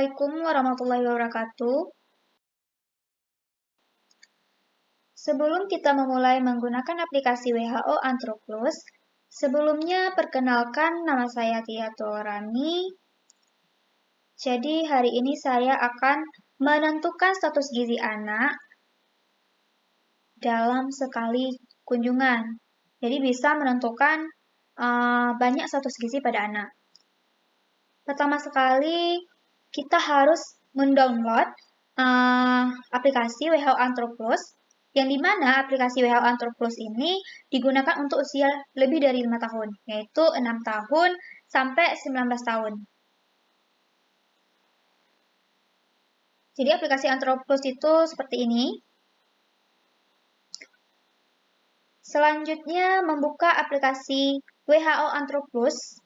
Assalamualaikum warahmatullahi wabarakatuh. Sebelum kita memulai menggunakan aplikasi WHO Anthroplus, sebelumnya perkenalkan nama saya Tia Torani. Jadi hari ini saya akan menentukan status gizi anak dalam sekali kunjungan. Jadi bisa menentukan banyak status gizi pada anak. Pertama sekali, kita harus mendownload aplikasi WHO Anthroplus, yang dimana aplikasi WHO Anthroplus ini digunakan untuk usia lebih dari 5 tahun, yaitu 6 tahun sampai 19 tahun. Jadi aplikasi Anthroplus itu seperti ini. Selanjutnya membuka aplikasi WHO Anthroplus,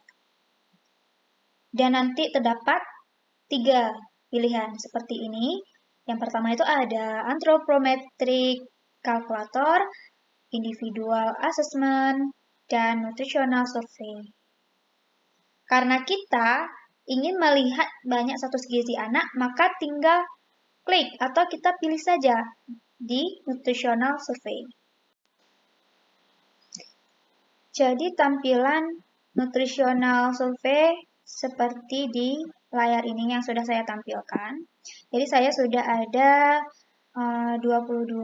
dan nanti terdapat 3 pilihan seperti ini. Yang pertama itu ada Anthropometric Calculator, Individual Assessment, dan Nutritional Survey. Karena kita ingin melihat banyak status gizi anak, maka tinggal klik atau kita pilih saja di Nutritional Survey. Jadi tampilan Nutritional Survey seperti di layar ini yang sudah saya tampilkan. Jadi saya sudah ada 22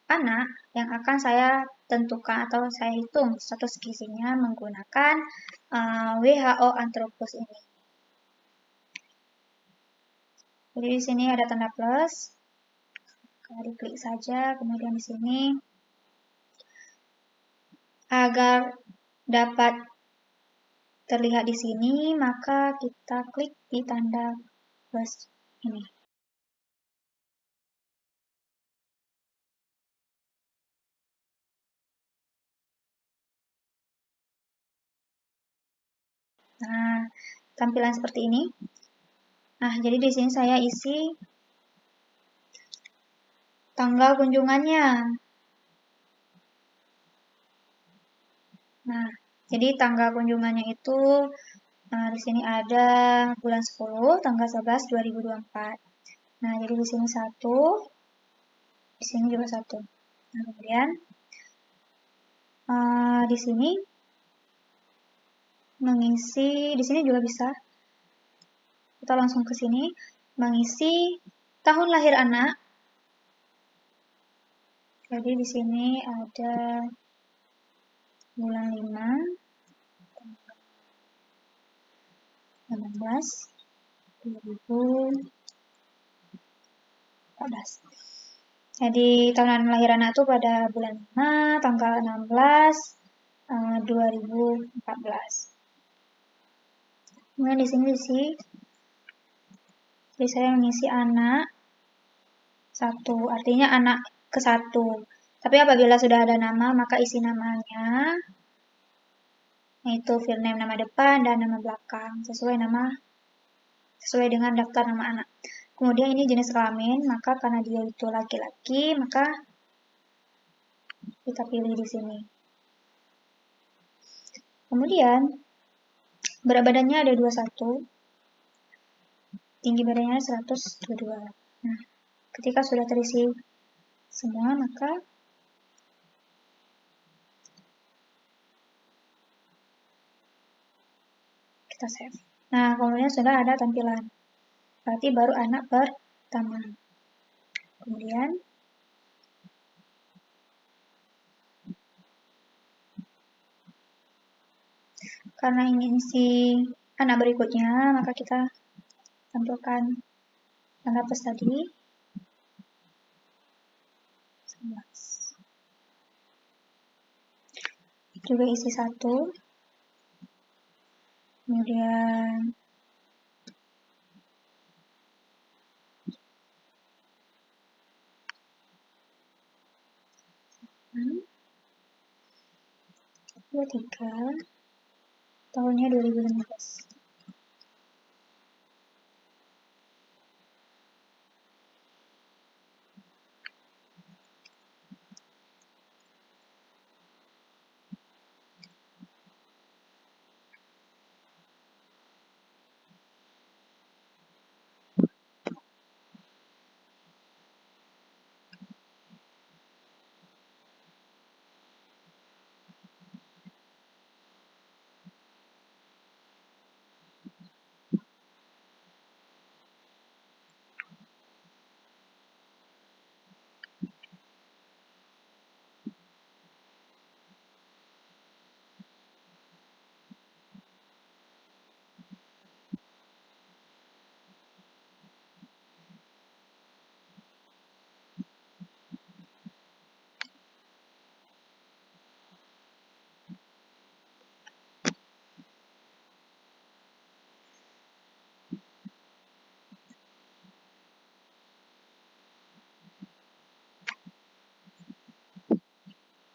anak yang akan saya tentukan atau saya hitung status gizinya menggunakan WHO Anthroplus ini. Jadi di sini ada tanda plus. Diklik saja, kemudian di sini agar dapat terlihat di sini, maka kita klik di tanda plus ini. Nah, tampilan seperti ini. Nah, jadi di sini saya isi tanggal kunjungannya. Nah, jadi tanggal kunjungannya itu di sini ada bulan 10, tanggal 11, 2024. Nah, jadi di sini 1, di sini juga 1. Nah, kemudian di sini mengisi, di sini juga bisa. Kita langsung ke sini, mengisi tahun lahir anak. Jadi di sini ada bulan 5, 16, 2014. Jadi tahun lahir anak itu pada bulan 5, tanggal 16, 2014. Kemudian di sini isi. Jadi saya mengisi anak 1, artinya anak ke-1. Tapi apabila sudah ada nama, maka isi namanya, yaitu fill name nama depan dan nama belakang, sesuai dengan daftar nama anak. Kemudian ini jenis kelamin, maka karena dia itu laki-laki, maka kita pilih di sini. Kemudian berat badannya ada 21, tinggi badannya 122. Nah, ketika sudah terisi semua, maka kita save. Nah, kemudian sudah ada tampilan. Berarti baru anak pertama. Kemudian karena ingin isi anak berikutnya, maka kita tampilkan tanda plus tadi. 11. Juga isi 1. Kemudian dua 3, tahunnya 2015.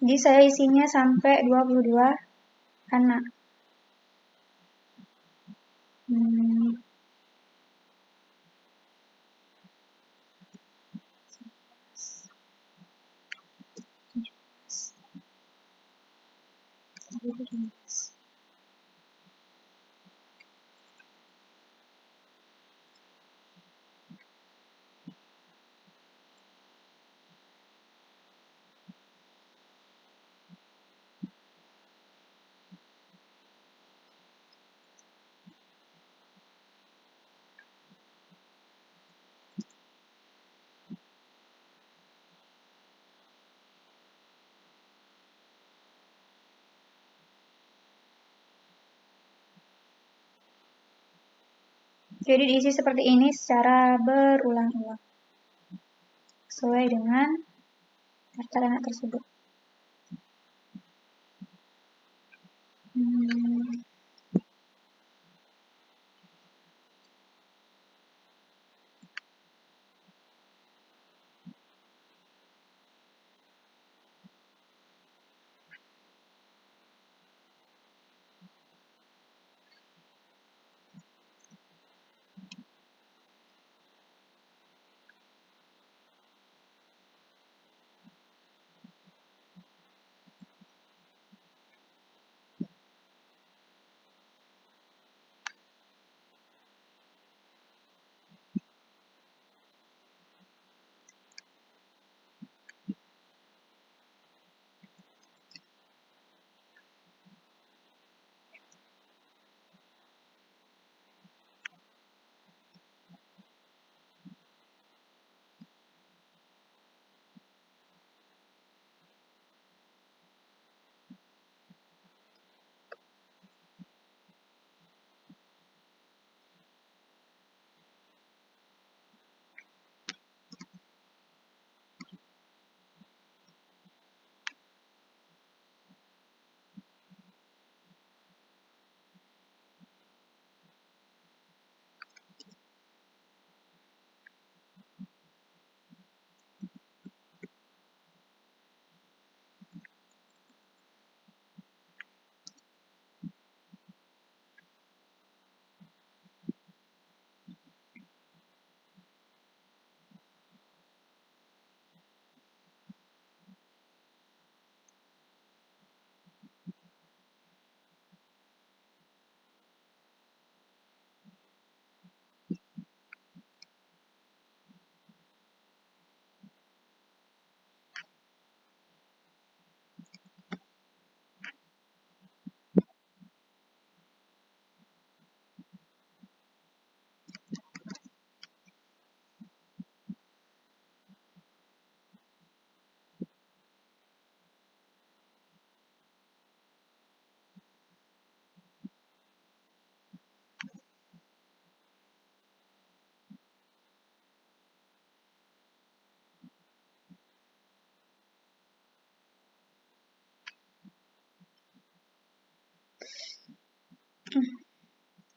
Jadi saya isinya sampai 22 anak. Hmm, Jadi diisi seperti ini secara berulang-ulang sesuai dengan daftar anak tersebut. Hmm,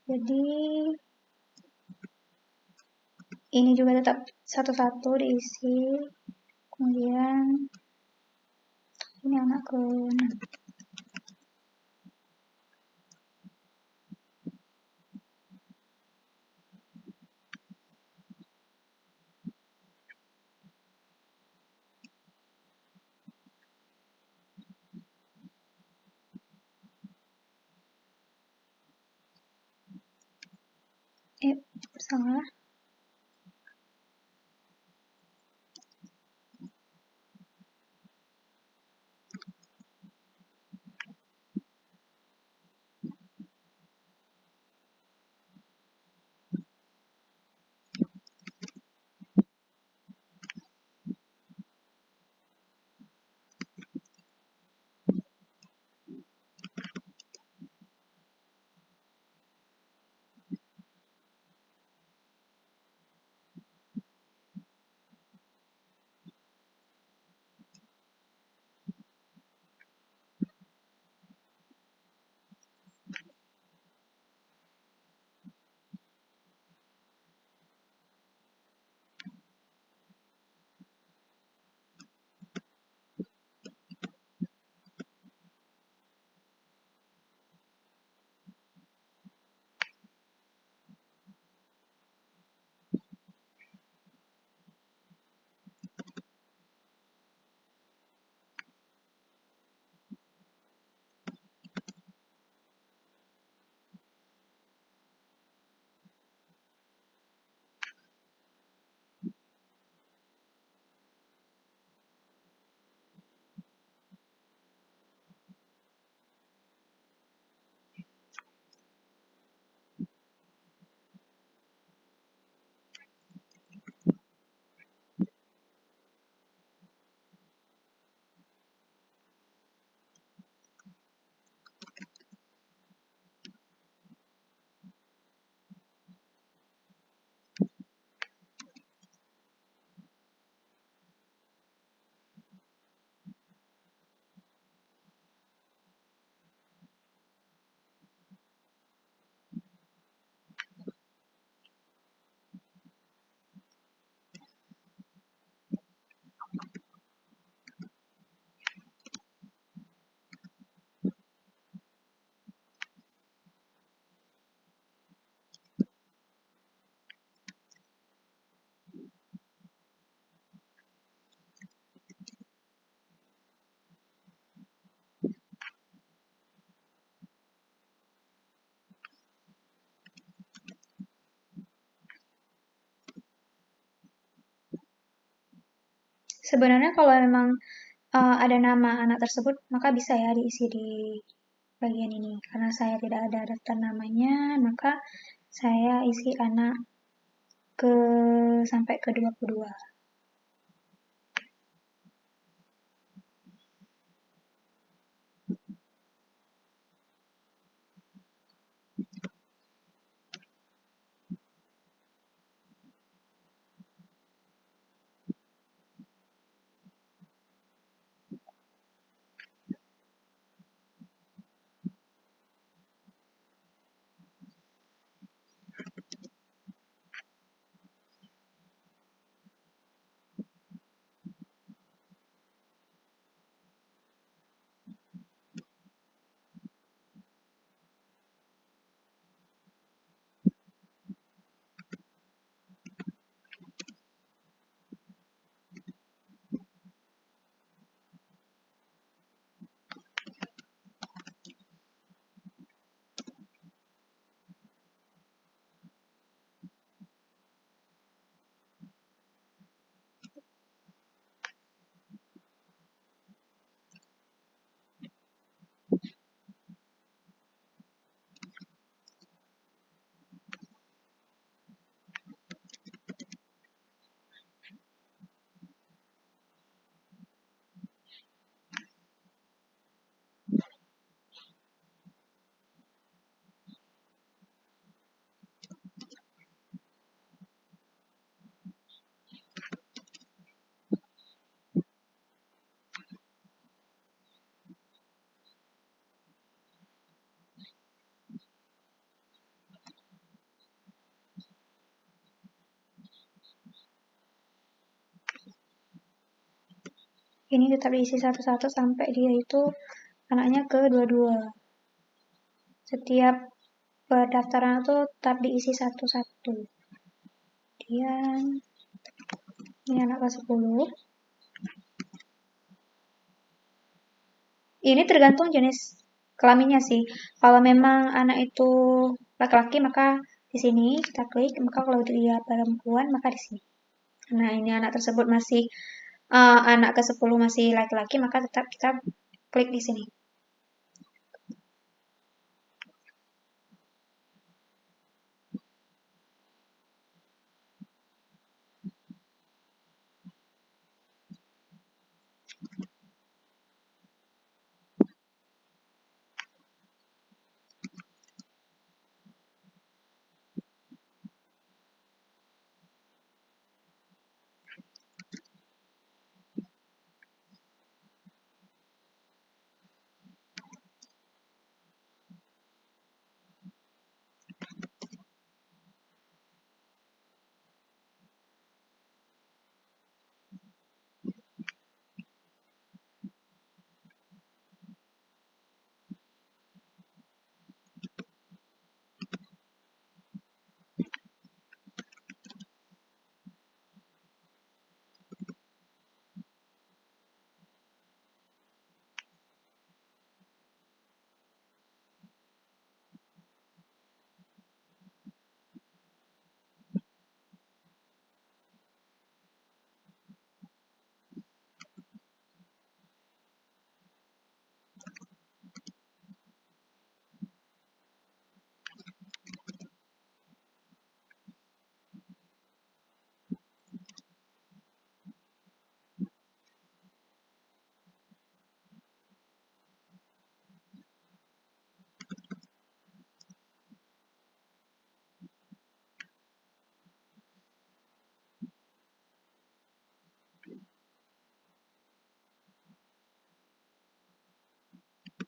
jadi ini juga tetap satu-satu diisi. Kemudian ini anak ke salah. Sebenarnya kalau memang ada nama anak tersebut, maka bisa ya diisi di bagian ini. Karena saya tidak ada daftar namanya, maka saya isi anak ke sampai ke 22. Ini tetap diisi satu-satu sampai dia itu anaknya ke 22. Setiap pendaftaran itu tetap diisi satu-satu. Kemudian ini anak kelas 10. Ini tergantung jenis kelaminnya sih. Kalau memang anak itu laki-laki maka di sini kita klik, maka kalau dia perempuan maka di sini. Nah, ini anak tersebut masih anak ke-10 masih laki-laki maka tetap kita klik di sini.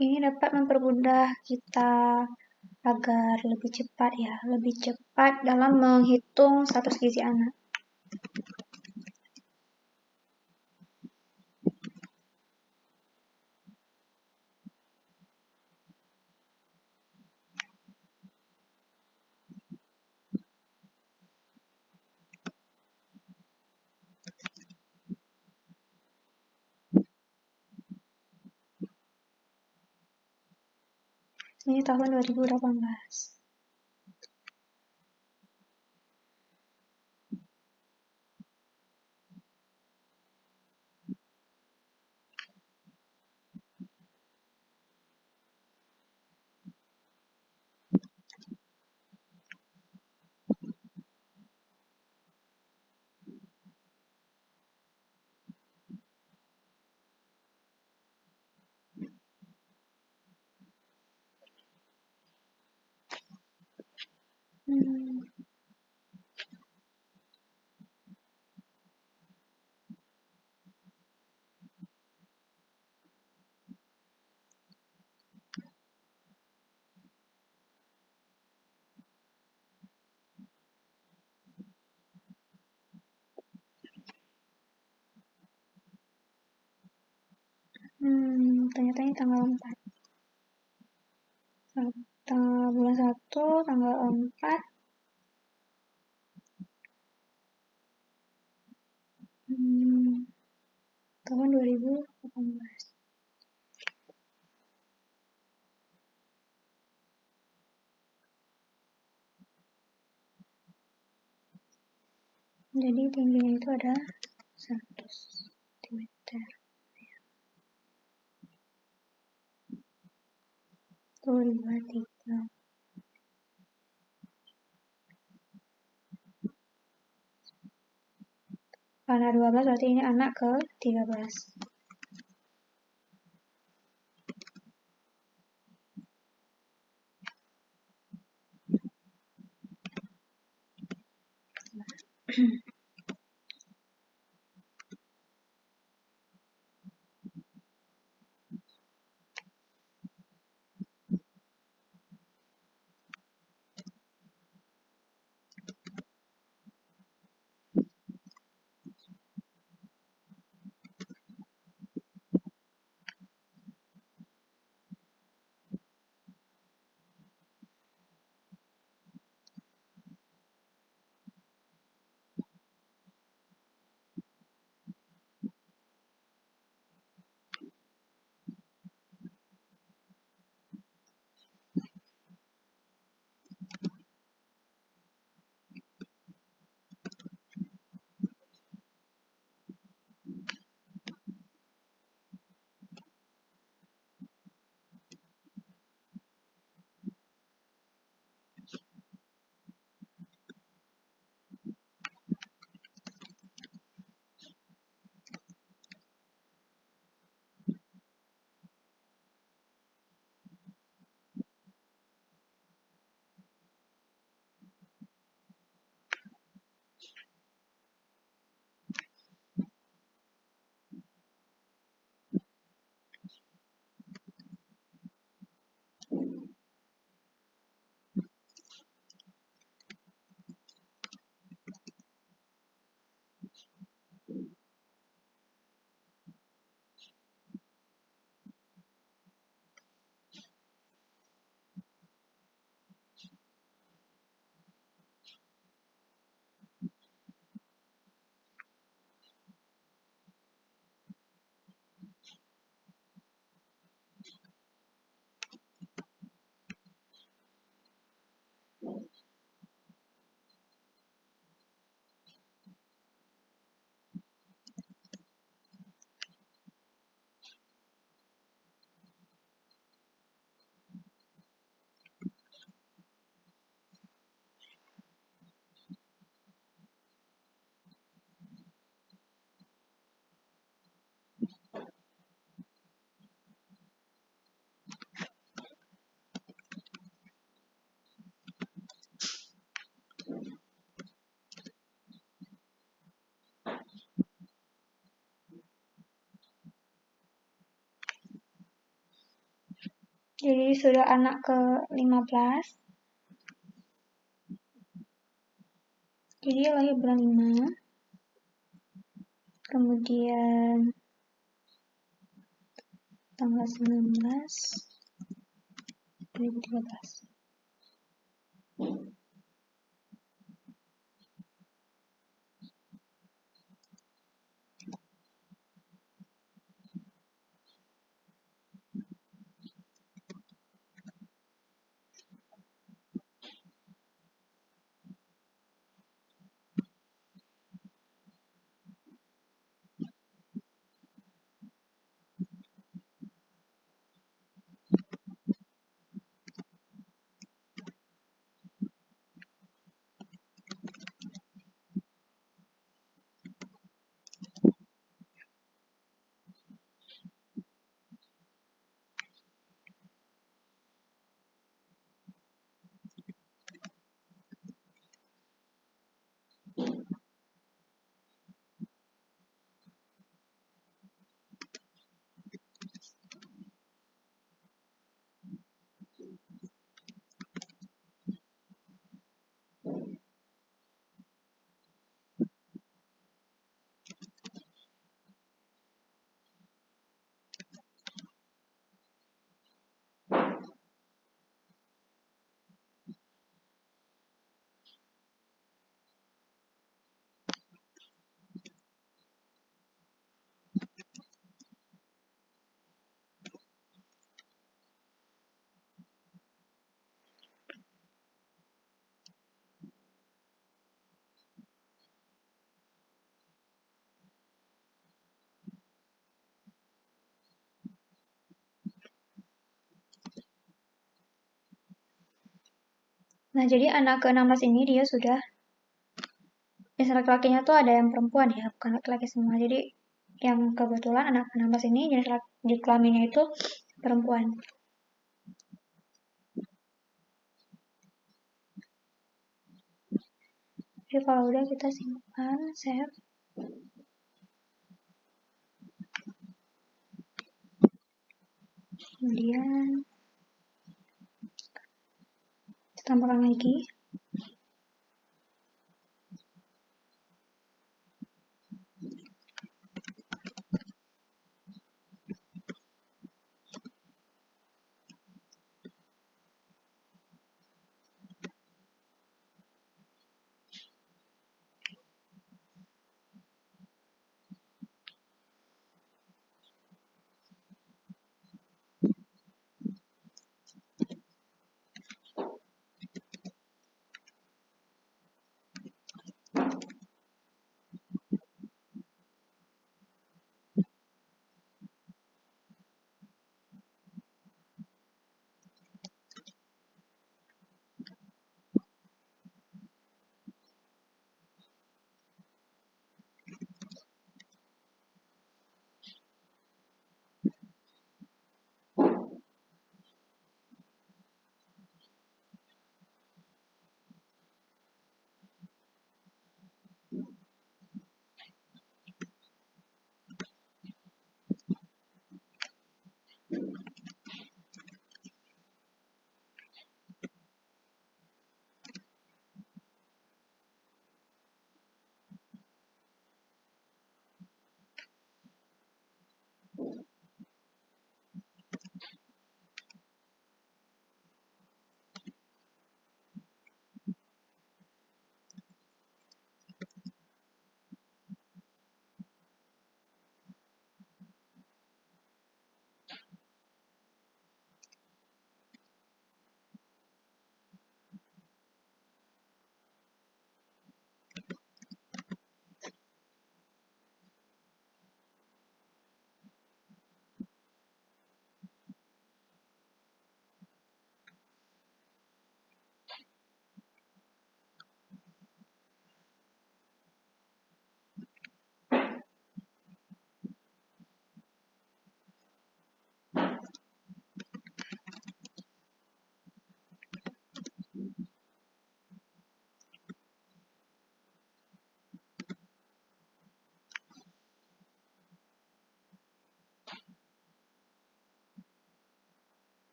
Ini dapat mempermudah kita agar lebih cepat ya, lebih cepat dalam menghitung status gizi anak. Ini tahun 2018. Hmm, ternyata ini tanggal 4. Bulan 1, tanggal 4, tahun 2018. Jadi tingginya itu ada 100 cm. Tuh, 2, 3. Karena 12 berarti ini anak ke 13. Jadi sudah anak ke 15. Jadi lahir bulan 5. Kemudian tanggal 19 2013. Nah, jadi anak ke-16 ini dia sudah, jenis laki-lakinya tuh ada yang perempuan ya, bukan laki-laki semua. Jadi yang kebetulan anak ke-16 ini jenis kelaminnya itu perempuan. Jadi kalau udah kita simpan, save. Kemudian kita tambahkan lagi.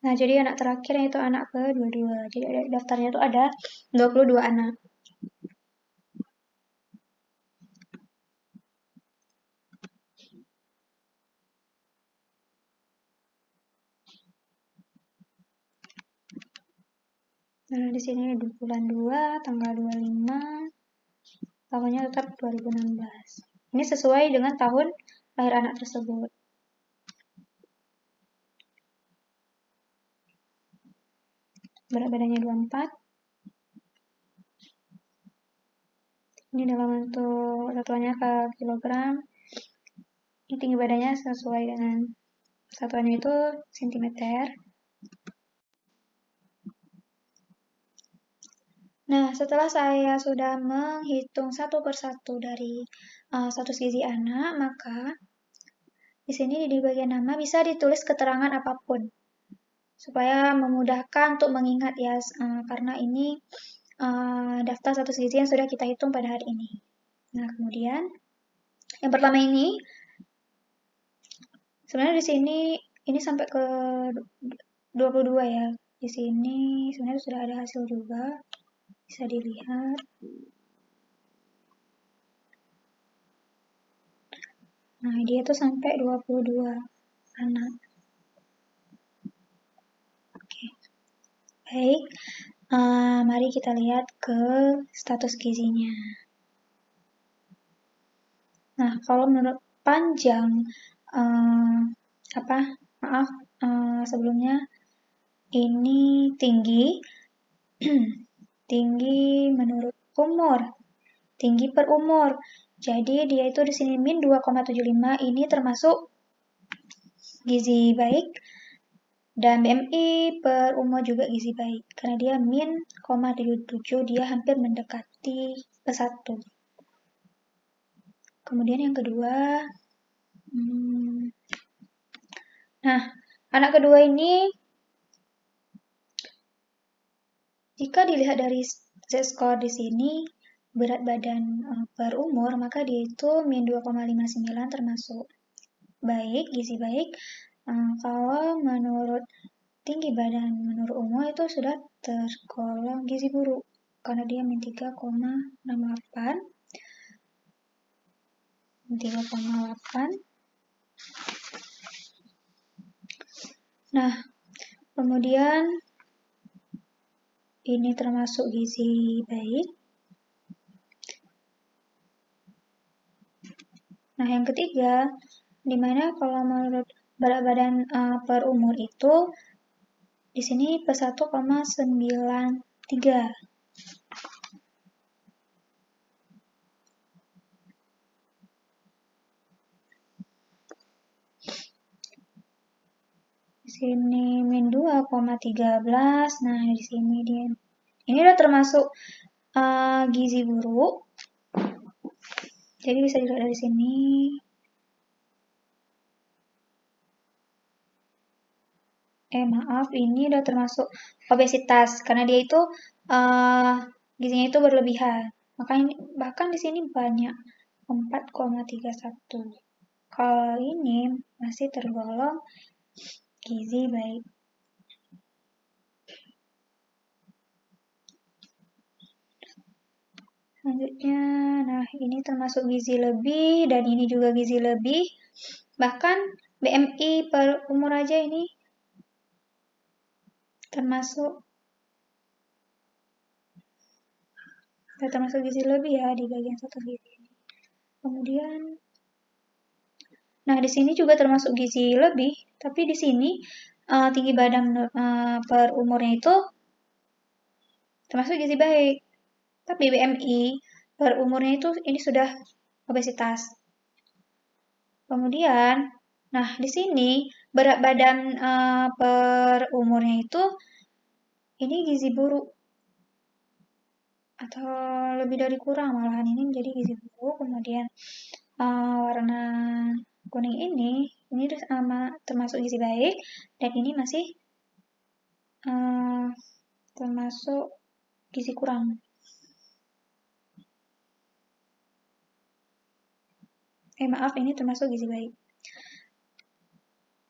Nah, jadi anak terakhir itu anak ke-22. Jadi daftarnya itu ada 22 anak. Nah, di sini bulan 2, tanggal 25, tahunnya tetap 2016. Ini sesuai dengan tahun lahir anak tersebut. Berat badannya 24. Ini dalam bentuk satuannya ke kilogram. Ini tinggi badannya sesuai dengan satuannya itu sentimeter. Nah, setelah saya sudah menghitung satu persatu dari status gizi anak, maka di sini di bagian nama bisa ditulis keterangan apapun supaya memudahkan untuk mengingat ya, karena ini daftar status gizi yang sudah kita hitung pada hari ini. Nah, kemudian yang pertama ini sebenarnya di sini ini sampai ke 22 ya. Di sini sebenarnya sudah ada hasil juga. Bisa dilihat. Nah, dia tuh sampai 22 anak. Oke. Baik. Mari kita lihat ke status gizinya. Nah, kalau menurut panjang sebelumnya ini tinggi tinggi menurut umur, tinggi per umur. Jadi dia itu di sini min 2,75, ini termasuk gizi baik, dan BMI per umur juga gizi baik karena dia min 0,77, dia hampir mendekati P1. Kemudian yang kedua, nah anak kedua ini jika dilihat dari Z-score di sini, berat badan per umur, maka dia itu min 2,59 termasuk baik, gizi baik. Kalau menurut tinggi badan menurut umur itu sudah tergolong gizi buruk, karena dia min 3,68. Nah, kemudian ini termasuk gizi baik. Nah, yang ketiga, dimana kalau menurut berat badan per umur itu di sini P1,93. Di sini min 2,13. Nah, di sini dia ini udah termasuk gizi buruk. Jadi bisa dilihat dari sini. Maaf, ini udah termasuk obesitas karena dia itu gizinya itu berlebihan. Makanya bahkan di sini banyak 4,31. Kalau ini masih tergolong gizi baik. Selanjutnya, nah ini termasuk gizi lebih dan ini juga gizi lebih. Bahkan BMI per umur aja ini termasuk gizi lebih ya di bagian satu gizi ini. Kemudian, nah di sini juga termasuk gizi lebih, tapi di sini tinggi badan per umurnya itu termasuk gizi baik. Tapi BMI per umurnya itu ini sudah obesitas. Kemudian Nah, di sini berat badan per umurnya itu ini gizi buruk atau lebih dari kurang malahan ini menjadi gizi buruk. Kemudian warna kuning ini termasuk gizi baik dan ini masih termasuk gizi kurang. Maaf, ini termasuk gizi baik.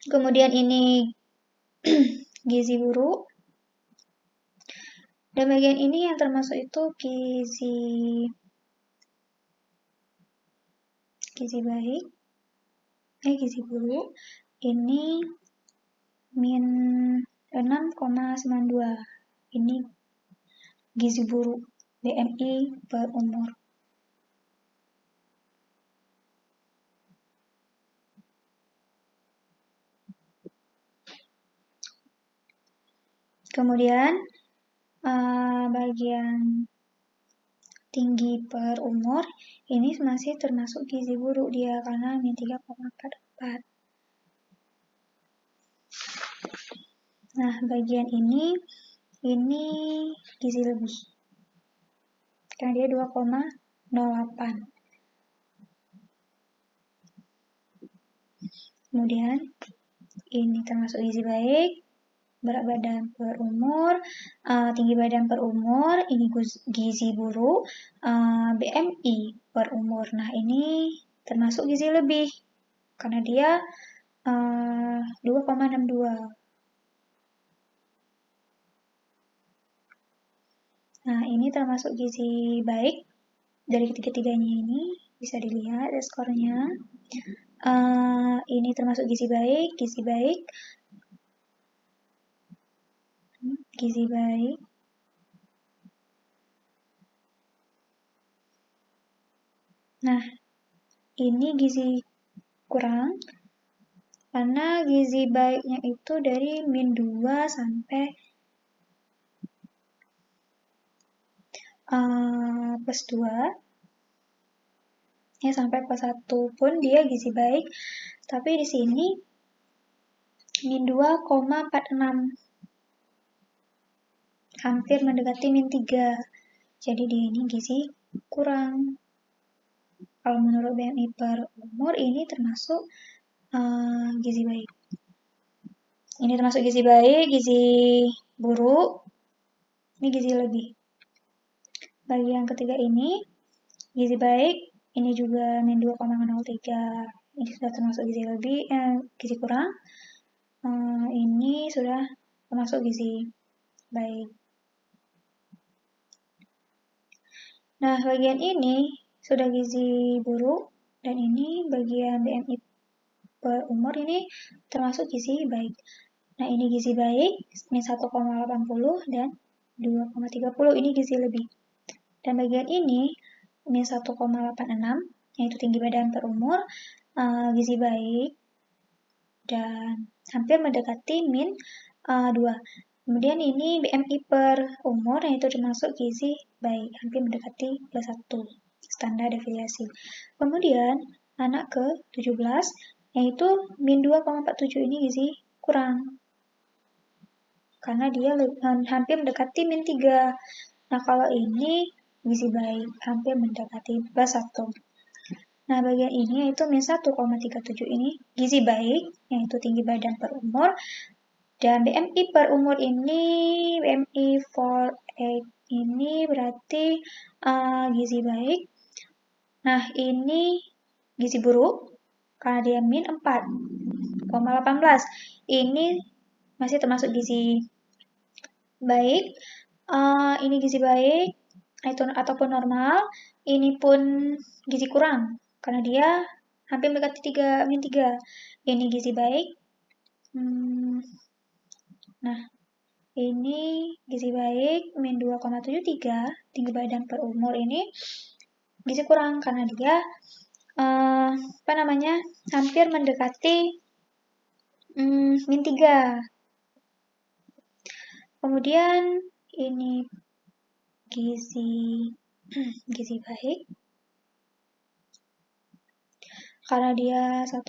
Kemudian ini gizi buruk. Dan bagian ini yang termasuk itu gizi baik. Gizi buruk. Ini min 6,92. Ini gizi buruk BMI per umur. Kemudian bagian tinggi per umur ini masih termasuk gizi buruk dia karena min 3,44. Nah, bagian ini gizi lebih. Karena dia 2,08. Kemudian ini termasuk gizi baik, berat badan per umur, tinggi badan per umur, ini gizi buruk, BMI per umur. Nah, ini termasuk gizi lebih karena dia 2,62. Nah, ini termasuk gizi baik dari ketiga-tiganya ini bisa dilihat skornya. Ini termasuk gizi baik, gizi baik. Nah, ini gizi kurang karena gizi baiknya itu dari min 2 sampai plus 2. Ya, sampai plus 1 pun dia gizi baik. Tapi di sini min 2,46. Hampir mendekati min 3. Jadi dia ini gizi kurang. Kalau menurut BMI per umur ini termasuk gizi baik. Ini termasuk gizi baik, gizi buruk, ini gizi lebih. Bagi yang ketiga ini, gizi baik, ini juga min 2,03. Ini sudah termasuk gizi lebih, gizi kurang. Ini sudah termasuk gizi baik. Nah, bagian ini sudah gizi buruk, dan ini bagian BMI per umur ini termasuk gizi baik. Nah, ini gizi baik, min 1,80 dan 2,30, ini gizi lebih. Dan bagian ini, min 1,86, yaitu tinggi badan per umur, gizi baik, dan hampir mendekati min 2. Kemudian ini BMI per umur, yaitu termasuk gizi baik, hampir mendekati plus 1, standar deviasi. Kemudian, anak ke-17, yaitu min 2,47, ini gizi kurang. Karena dia hampir mendekati min 3. Nah, kalau ini gizi baik, hampir mendekati plus 1. Nah, bagian ini yaitu min 1,37 ini gizi baik, yaitu tinggi badan per umur. Dan BMI per umur ini, BMI for 8 ini berarti gizi baik. Nah, ini gizi buruk, karena dia min 4,18. Ini masih termasuk gizi baik. Ini gizi baik ataupun normal. Ini pun gizi kurang karena dia hampir mendekati min 3. Ini gizi baik. Nah, ini gizi baik min 2,73. Tinggi badan per umur ini gizi kurang karena dia hampir mendekati min 3. Kemudian ini gizi baik. karena dia 1,62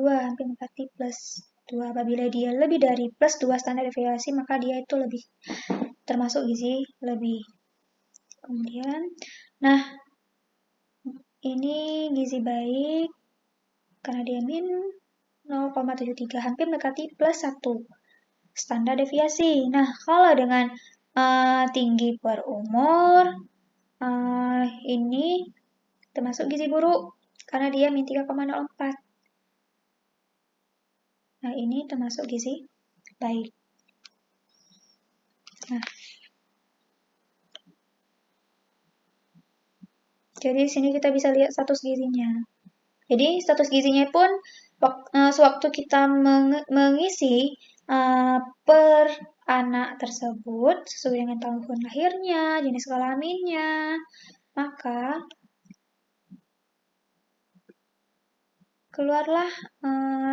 hampir mendekati plus 2. Apabila dia lebih dari plus 2 standar deviasi, maka dia itu lebih termasuk gizi lebih. Kemudian, nah ini gizi baik karena dia min 0,73 hampir mendekati plus 1 standar deviasi. Nah, kalau dengan tinggi per umur, ini termasuk gizi buruk karena dia min 3,04. Nah, ini termasuk gizi baik. Nah, jadi di sini kita bisa lihat status gizinya. Jadi status gizinya pun sewaktu kita mengisi per anak tersebut sesuai dengan tahun lahirnya, jenis kelaminnya, maka keluarlah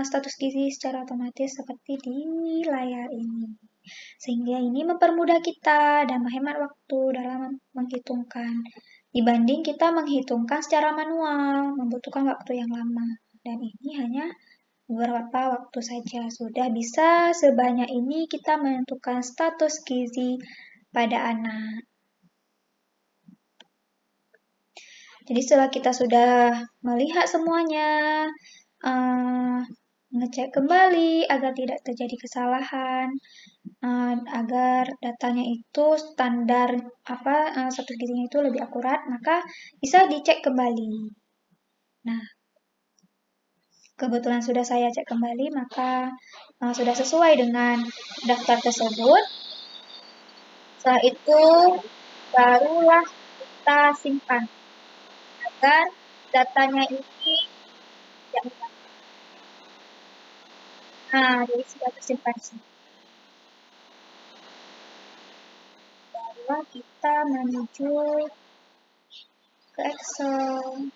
status gizi secara otomatis seperti di layar ini. Sehingga ini mempermudah kita dan menghemat waktu dalam menghitungkan. Dibanding kita menghitungkan secara manual, membutuhkan waktu yang lama. Dan ini hanya beberapa waktu saja. Sudah bisa sebanyak ini kita menentukan status gizi pada anak. Jadi setelah kita sudah melihat semuanya, mengecek kembali agar tidak terjadi kesalahan, agar datanya itu standar status gizinya itu lebih akurat, maka bisa dicek kembali. Nah, kebetulan sudah saya cek kembali, maka sudah sesuai dengan daftar tersebut. Setelah itu, barulah kita simpan agar datanya ini tidak hilang. Nah, jadi sudah tersimpan di sini. Barulah kita menuju ke Excel.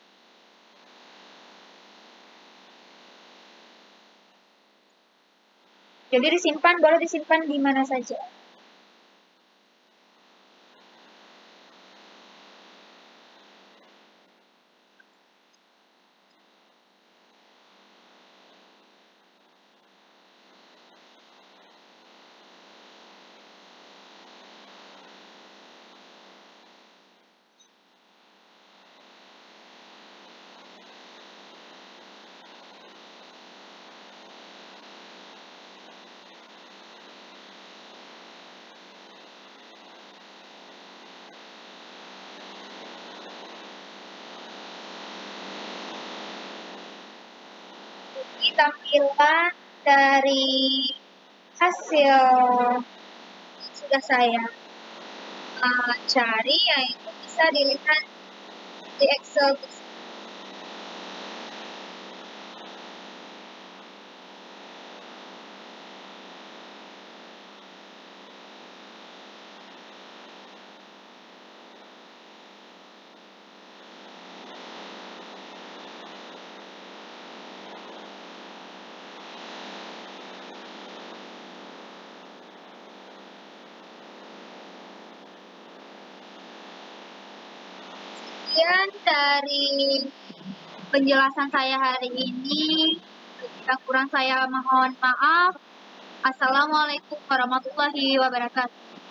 Jadi disimpan, boleh disimpan di mana saja. Ini tampilan dari hasil sudah saya cari, yaitu bisa dilihat di Excel. Sekian dari penjelasan saya hari ini. Jika kurang saya mohon maaf. Assalamualaikum warahmatullahi wabarakatuh.